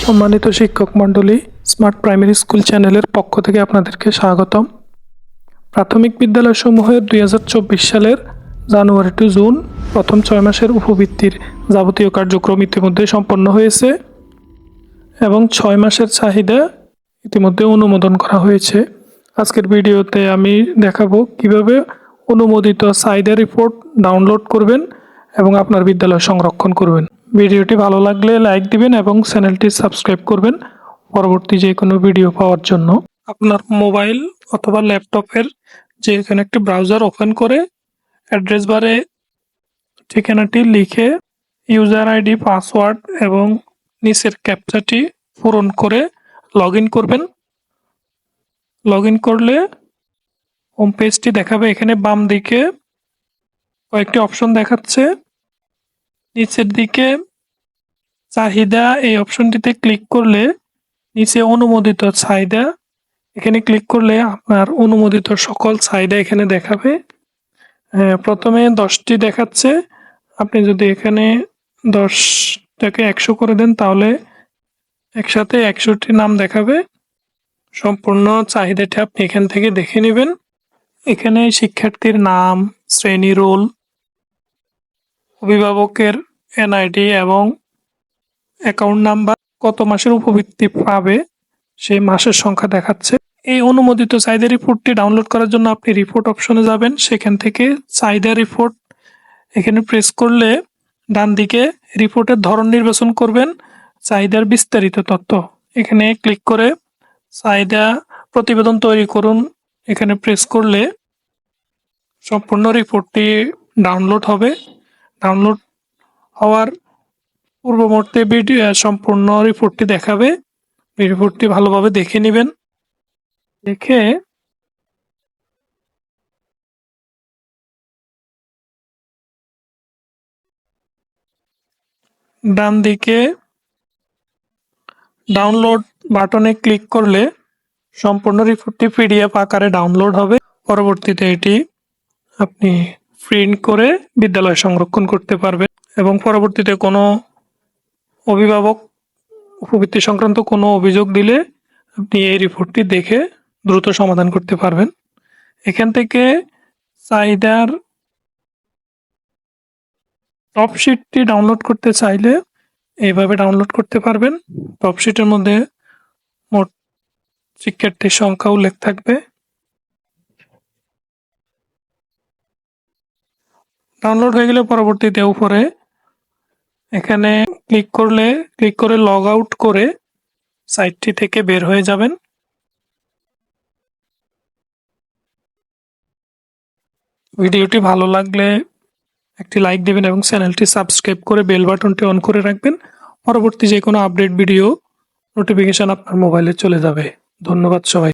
সম্মানিত শিক্ষক মণ্ডলী, স্মার্ট প্রাইমারি স্কুল চ্যানেলের পক্ষ থেকে আপনাদেরকে স্বাগতম। প্রাথমিক বিদ্যালয়সমূহের 2024 সালের জানুয়ারি টু জুন প্রথম 6 মাসের উপবৃত্তির যাবতীয় কার্যক্রম ইতিমধ্যে সম্পন্ন হয়েছে এবং 6 মাসের চাহিদা ইতিমধ্যে অনুমোদন করা হয়েছে। আজকের ভিডিওতে আমি দেখাবো কিভাবে অনুমোদিত চাহিদা রিপোর্ট ডাউনলোড করবেন এবং আপনার বিদ্যালয় সংরক্ষণ করবেন। ভিডিওটি ভালো লাগলে লাইক দিবেন এবং চ্যানেলটি সাবস্ক্রাইব করবেন পরবর্তী যে কোনো ভিডিও পাওয়ার জন্য। আপনার মোবাইল অথবা ল্যাপটপের যে কোনো একটি ব্রাউজার ওপেন করে অ্যাড্রেস বারে ঠিকানাটি লিখে ইউজার আইডি, পাসওয়ার্ড এবং নিচের ক্যাপচাটি পূরণ করে লগ ইন করবেন। লগ ইন করলে হোম পেজটি দেখাবে। এখানে বাম দিকে কয়েকটি অপশন দেখাচ্ছে। নিচের দিকে চাহিদা এই অপশনটিতে ক্লিক করলে নিচে অনুমোদিত চাহিদা, এখানে ক্লিক করলে আপনার অনুমোদিত সকল চাহিদা এখানে দেখাবে। প্রথমে 10টি দেখাচ্ছে। আপনি যদি এখানে 10টাকে 100 করে দেন তাহলে একসাথে 100টি নাম দেখাবে। সম্পূর্ণ চাহিদাটি আপনি এখান থেকে দেখে নেবেন। এখানে শিক্ষার্থীর নাম, শ্রেণী, রোল, অভিভাবকের এনআইডি এবং অ্যাকাউন্ট নাম্বার, কত মাসের উপবৃত্তি পাবে সেই মাসের সংখ্যা দেখাচ্ছে। এই অনুমোদিত চাহিদা রিপোর্টটি ডাউনলোড করার জন্য আপনি রিপোর্ট অপশনে যাবেন। সেখান থেকে চাহিদা রিপোর্ট এখানে প্রেস করলে ডান দিকে রিপোর্টের ধরন নির্বাচন করবেন, চাহিদার বিস্তারিত তথ্য এখানে ক্লিক করে চাহিদা প্রতিবেদন তৈরি করুন এখানে প্রেস করলে সম্পূর্ণ রিপোর্টটি ডাউনলোড হবে। ডাউনলোড হওয়ার পূর্ব মুহূর্তে ভিডিও সম্পূর্ণ রিপোর্টটি দেখাবে। এই রিপোর্টটি ভালোভাবে দেখে নেবেন। দেখে ডান দিকে ডাউনলোড বাটনে ক্লিক করলে সম্পূর্ণ রিপোর্টটি পিডিএফ আকারে ডাউনলোড হবে। পরবর্তীতে এটি আপনি প্রিন্ট করে বিদ্যালয়ে সংরক্ষণ করতে পারবেন এবং পরবর্তীতে কোনো অভিভাবক উপবৃত্তি সংক্রান্ত কোনো অভিযোগ দিলে আপনি এই রিপোর্টটি দেখে দ্রুত সমাধান করতে পারবেন। এখান থেকে চাহিদার টপ শিটটি ডাউনলোড করতে চাইলে এইভাবে ডাউনলোড করতে পারবেন। টপ শিটের মধ্যে মোট শিক্ষার্থীর সংখ্যা উল্লেখ থাকবে। ডাউনলোড হয়ে গেলে পরবর্তীতে উপরে এখানে ক্লিক করে লগ আউট করে সাইটটি থেকে বের হয়ে যাবেন। ভিডিওটি ভালো লাগলে একটি লাইক দেবেন এবং চ্যানেলটি সাবস্ক্রাইব করে বেল বাটনটি অন করে রাখবেন। পরবর্তী যে কোনো আপডেট ভিডিও নোটিফিকেশন আপনার মোবাইলে চলে যাবে। ধন্যবাদ সবাই।